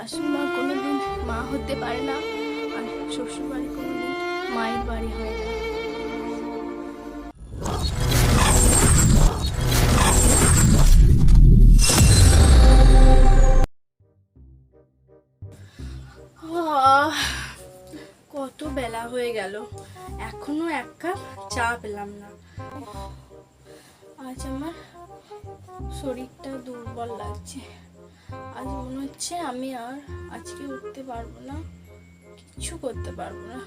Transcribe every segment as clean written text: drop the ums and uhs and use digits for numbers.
শাশুড়ি মা কোনোদিন মা হতে পারে না, আর শ্বশুর বাড়ি কোনোদিন মায়ের বাড়ি হয় না। কত বেলা হয়ে গেল, এখনো এক কাপ চা পেলাম না। আজ আমার শরীরটা দুর্বল লাগছে। আজ মনে হচ্ছে আমি আর আজকে উঠতে পারবো না, কিছু করতে পারবো না,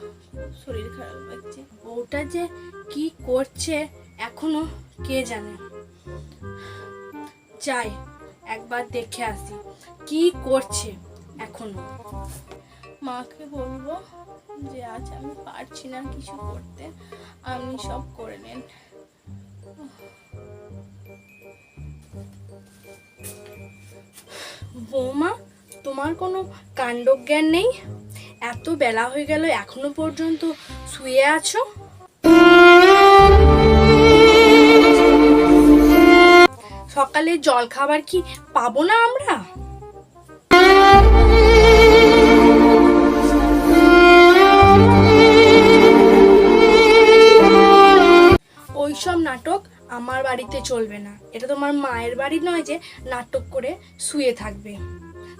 শরীর খারাপ লাগছে। ওটা যে কি করছে এখনো কে জানে। যাই একবার দেখে আসি কি করছে এখনো। মাকে বলবো যে আজ আমি পারছি না কিছু করতে, আপনি সব করে নেন। বৌমা, তোমার কোনো কাণ্ডজ্ঞান নেই? এত বেলা হয়ে গেল এখনো পর্যন্ত শুয়ে আছো। সকালে জল খাবার কি পাবো না আমরা? ওইসব নাটক আমার বাড়িতে চলবে না। এটা তোমার মায়ের বাড়ি নয় যে নাটক করে শুয়ে থাকবে।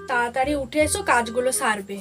তাড়াতাড়ি উঠে এসো, কাজগুলো সারবে।